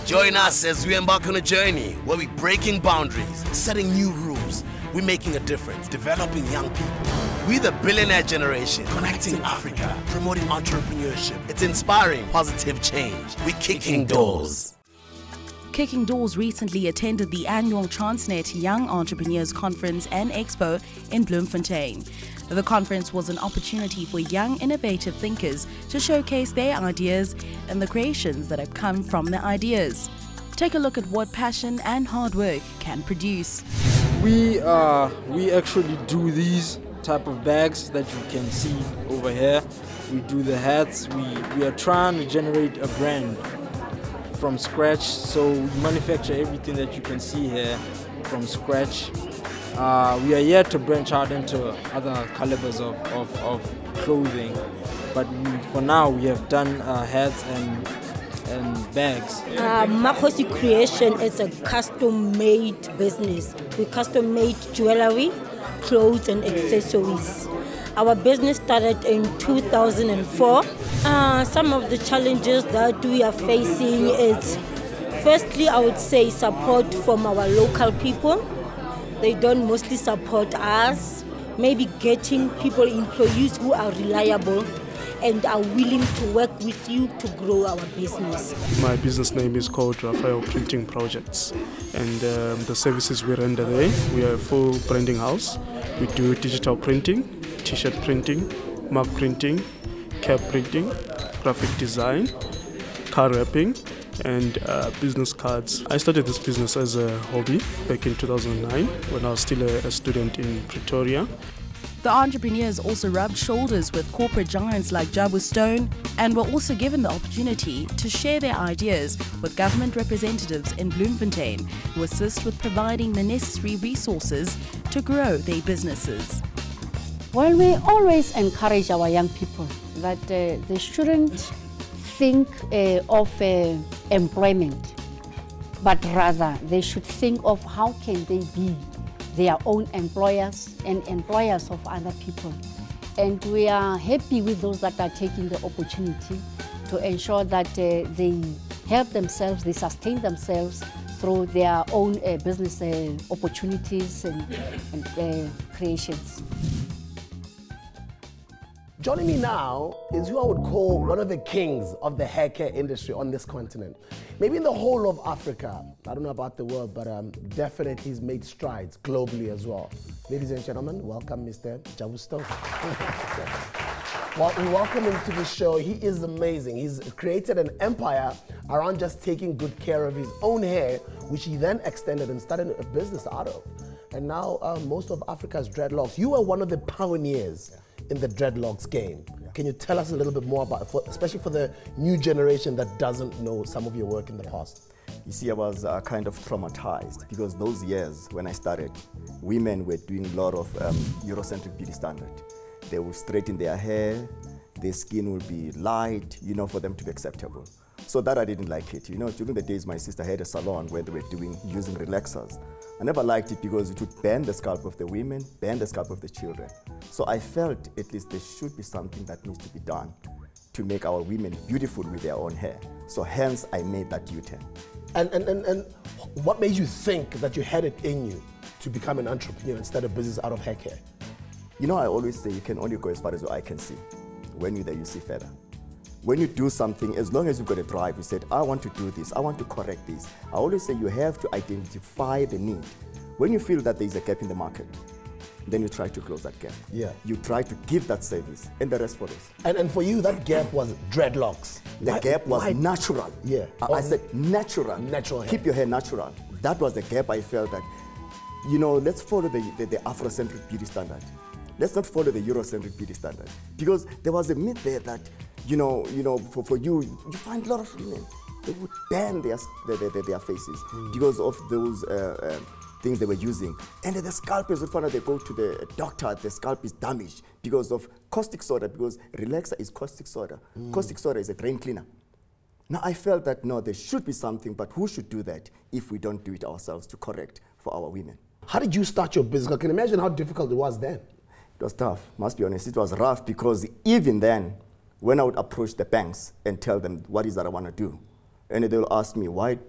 Join us as we embark on a journey where we're breaking boundaries, setting new rules. We're making a difference, developing young people. We're the billionaire generation, connecting Africa, promoting entrepreneurship. It's inspiring positive change. We're kicking doors. Kicking Doors recently attended the annual Transnet Young Entrepreneurs Conference and Expo in Bloemfontein. The conference was an opportunity for young innovative thinkers to showcase their ideas and the creations that have come from their ideas. Take a look at what passion and hard work can produce. We actually do these type of bags that you can see over here. We do the hats. We are trying to generate a brand from scratch, so we manufacture everything that you can see here from scratch. We are yet to branch out into other calibers of clothing, but for now we have done hats and bags. Makhosi Creation is a custom-made business. We custom-made jewelry, clothes and accessories. Our business started in 2004. Some of the challenges that we are facing is, firstly, I would say support from our local people. They don't mostly support us. Maybe getting people, employees who are reliable and are willing to work with you to grow our business. My business name is called Raphael Printing Projects, and the services we render there, we are a full branding house. We do digital printing, t-shirt printing, mug printing, cap printing, graphic design, car wrapping, and business cards. I started this business as a hobby back in 2009 when I was still a student in Pretoria. The entrepreneurs also rubbed shoulders with corporate giants like Jabu Stone and were also given the opportunity to share their ideas with government representatives in Bloemfontein who assist with providing the necessary resources to grow their businesses. Well, we always encourage our young people that they shouldn't think of employment, but rather they should think of how can they be their own employers and employers of other people. And we are happy with those that are taking the opportunity to ensure that they help themselves, they sustain themselves through their own business opportunities and creations. Joining me now is who I would call one of the kings of the haircare industry on this continent. Maybe in the whole of Africa. I don't know about the world, but definitely he's made strides globally as well. Ladies and gentlemen, welcome Mr. Jabu Stone. Well, we welcome him to the show. He is amazing. He's created an empire around just taking good care of his own hair, which he then extended and started a business out of. And now most of Africa's dreadlocks. You were one of the pioneers in the dreadlocks game. Can you tell us a little bit more about it, especially for the new generation that doesn't know some of your work in the past? You see, I was kind of traumatized because those years when I started, women were doing a lot of Eurocentric beauty standard. They would straighten their hair, their skin would be light, you know, for them to be acceptable. So that I didn't like it. You know, during the days my sister had a salon where they were using relaxers. I never liked it because it would bend the scalp of the women, bend the scalp of the children. So I felt at least there should be something that needs to be done to make our women beautiful with their own hair. So hence I made that U-turn. And what made you think that you had it in you to become an entrepreneur instead of business out of haircare? You know, I always say you can only go as far as your eye can see. When you're there, you see further. When you do something, as long as you've got a drive, you said, I want to do this, I want to correct this. I always say you have to identify the need. When you feel that there is a gap in the market, then you try to close that gap. Yeah. You try to give that service, and the rest follows. And for you, that gap was dreadlocks. The gap was natural. Yeah. I said natural. Natural hair. Keep your hair natural. That was the gap I felt that, you know, let's follow the Afrocentric beauty standard. Let's not follow the Eurocentric beauty standard. Because there was a myth there that, you know, for you find a lot of women, they would bend their faces because of those things they were using. And the scalpers would find out they go to the doctor, the scalp is damaged because of caustic soda, because relaxer is caustic soda. Caustic soda is a drain cleaner. Now I felt that, no, there should be something, but who should do that if we don't do it ourselves to correct for our women? How did you start your business? I can imagine how difficult it was then. It was tough, must be honest. It was rough because even then, when I would approach the banks and tell them what is that I want to do, and they'll ask me, why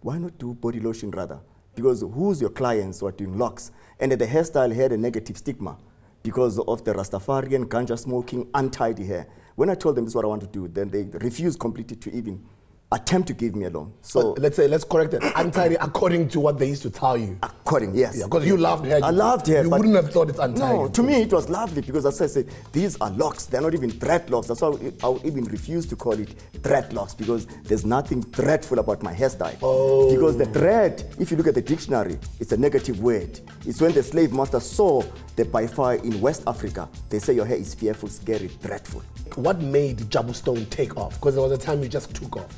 why not do body lotion rather? Because who's your clients who are doing locks? And the hairstyle had a negative stigma because of the Rastafarian, ganja smoking, untidy hair. When I told them this is what I want to do, then they refused completely to even attempt to give me a loan. So let's correct it. Untidy according to what they used to tell you. According, yes. Yeah, because you loved hair. I loved hair. You wouldn't have thought it's untidy. No, to me it was lovely because as I said, these are locks. They're not even dreadlocks. That's why I would even refuse to call it dreadlocks because there's nothing dreadful about my hairstyle. Oh. Because the dread, if you look at the dictionary, it's a negative word. It's when the slave master saw the by fire in West Africa, they say your hair is fearful, scary, dreadful. What made Jabu Stone take off? Because there was a time you just took off.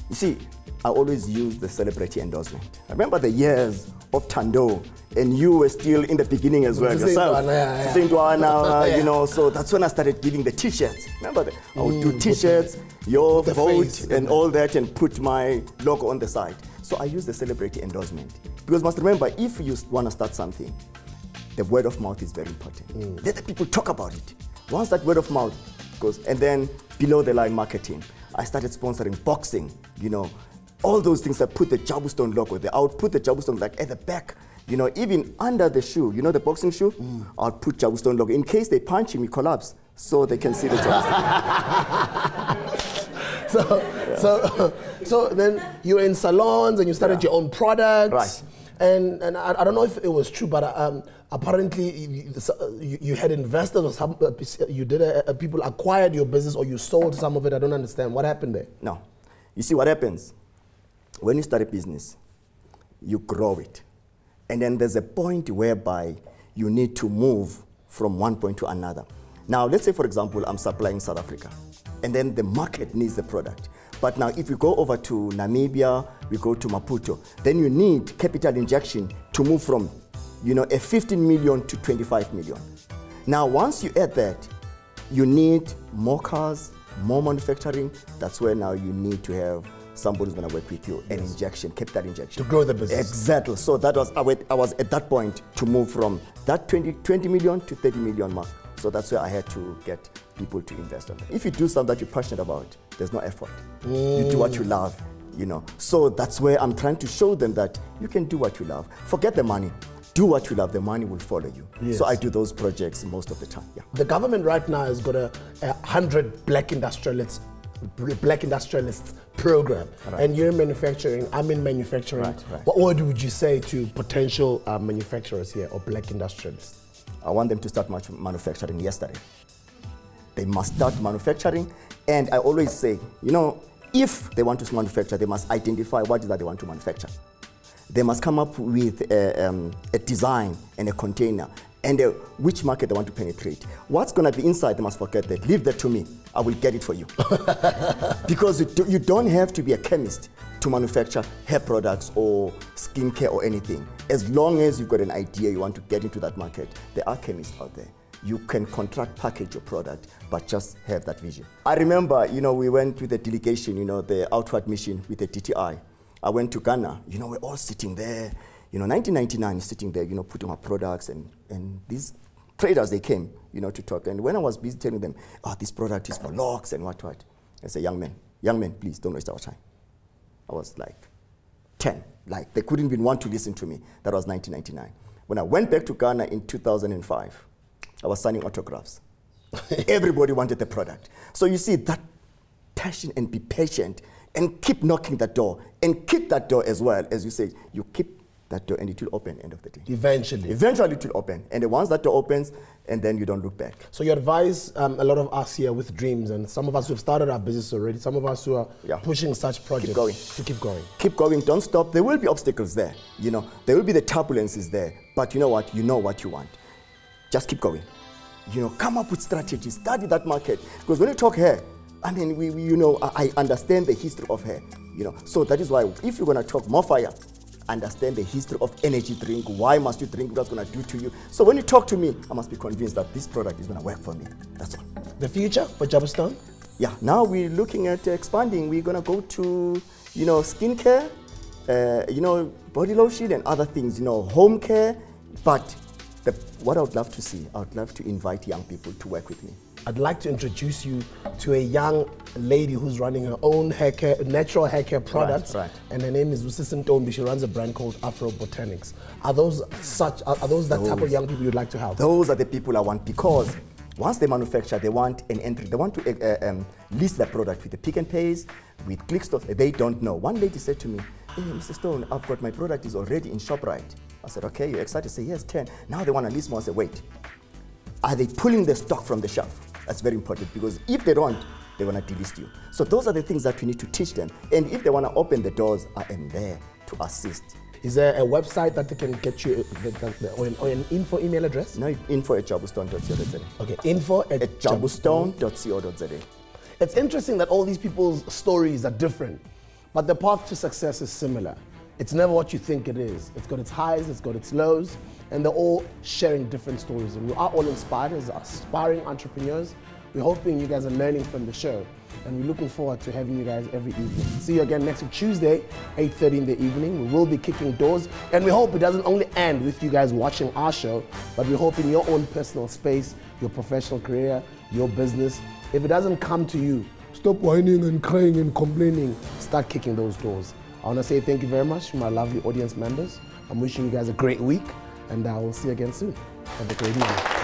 You see, I always use the celebrity endorsement. I remember the years of Tando, and you were still in the beginning as well yourself. You know, so that's when I started giving the t-shirts. Remember that? I would do t-shirts, your vote, and all that, and put my logo on the side. So I use the celebrity endorsement. Because must remember, if you want to start something, the word of mouth is very important. Let the people talk about it. Once that word of mouth goes, and then below the line marketing, I started sponsoring boxing, you know, all those things. I put the Jabu Stone logo there. I would put the Jabu Stone like at the back, you know, even under the shoe, you know, the boxing shoe, I'll put Jabu Stone logo in case they punch me, collapse, so they can see the Jabu Stone. So then you were in salons and you started your own products. Right. And I don't know if it was true, but apparently you had investors or some people acquired your business or you sold some of it. I don't understand. What happened there? No. You see what happens? When you start a business, you grow it. And then there's a point whereby you need to move from one point to another. Now, let's say, for example, I'm supplying South Africa, and then the market needs the product. But now, if we go over to Namibia, we go to Maputo, then you need capital injection to move from, you know, a 15 million to 25 million. Now, once you add that, you need more cars, more manufacturing. That's where now you need to have somebody's going to work with you, an injection, capital injection. To grow the business. Exactly. So that was, I was at that point to move from that 20 million to 30 million mark. So that's where I had to get people to invest on that. If you do something that you're passionate about, there's no effort. You do what you love, you know. So that's where I'm trying to show them that you can do what you love. Forget the money. Do what you love, the money will follow you. Yes. So I do those projects most of the time. Yeah. The government right now has got a 100 black industrialists program. Right. And you're in manufacturing, I'm in manufacturing. Right. What word would you say to potential manufacturers here or black industrialists? I want them to start manufacturing yesterday. They must start manufacturing, and I always say, you know, if they want to manufacture, they must identify what is that they want to manufacture. They must come up with a design and a container and which market they want to penetrate. What's going to be inside, they must forget that. Leave that to me. I will get it for you. Because you don't have to be a chemist to manufacture hair products or skincare or anything. As long as you've got an idea you want to get into that market, there are chemists out there. You can contract package your product, but just have that vision. I remember, you know, we went with a delegation, you know, the outward mission with the DTI. I went to Ghana, you know, we're all sitting there, you know, 1999, sitting there, you know, putting our products, and these traders, they came, you know, to talk. And when I was busy telling them, oh, this product is for locks and what, I said, young men, please don't waste our time. I was like 10, like they couldn't even want to listen to me. That was 1999. When I went back to Ghana in 2005, I was signing autographs. Everybody wanted the product. So you see, that passion and be patient and keep knocking that door and keep that door as well. As you say, you keep that door and it will open end of the day. Eventually. Eventually it will open. And once that door opens, and then you don't look back. So you advise a lot of us here with dreams, and some of us who have started our business already, some of us who are pushing such projects. Keep going. To keep going. Keep going, don't stop. There will be obstacles there, you know. There will be the turbulences there. But you know what? You know what you want. Just keep going. You know, come up with strategies, study that market. Because when you talk hair, I mean, you know, I understand the history of hair, you know. So that is why if you're going to talk more fire, understand the history of energy drink. Why must you drink? What's going to do to you? So when you talk to me, I must be convinced that this product is going to work for me. That's all. The future for Jabu Stone? Yeah, now we're looking at expanding. We're going to go to, you know, skincare, you know, body lotion and other things, you know, home care. But what I would love to see, I would love to invite young people to work with me. I'd like to introduce you to a young lady who's running her own haircare, natural haircare products. Right. And her name is Ntombi. She runs a brand called Afro Botanics. Are those that type of young people you'd like to help? Those are the people I want, because once they manufacture, they want an entry. They want to list their product with the pick and pays, with click stuff. They don't know. One lady said to me, "Hey, Mr. Stone, I've got my product is already in ShopRite." I said, "Okay, you're excited?" Say, "Yes, 10. Now they want to list more." I said, "Wait, are they pulling the stock from the shelf?" That's very important, because if they don't, they want to delist you. So those are the things that we need to teach them. And if they want to open the doors, I am there to assist. Is there a website that they can get you, or an info email address? No, info@jabustone.co.za. Okay, info@jabustone.co.za. It's interesting that all these people's stories are different, but the path to success is similar. It's never what you think it is. It's got its highs, it's got its lows, and they're all sharing different stories. And we are all inspired as aspiring entrepreneurs. We're hoping you guys are learning from the show, and we're looking forward to having you guys every evening. See you again next week, Tuesday, 8:30 in the evening. We will be kicking doors, and we hope it doesn't only end with you guys watching our show, but we hope in your own personal space, your professional career, your business, if it doesn't come to you, stop whining and crying and complaining. Start kicking those doors. I want to say thank you very much to my lovely audience members. I'm wishing you guys a great week, and I will see you again soon. Have a great evening.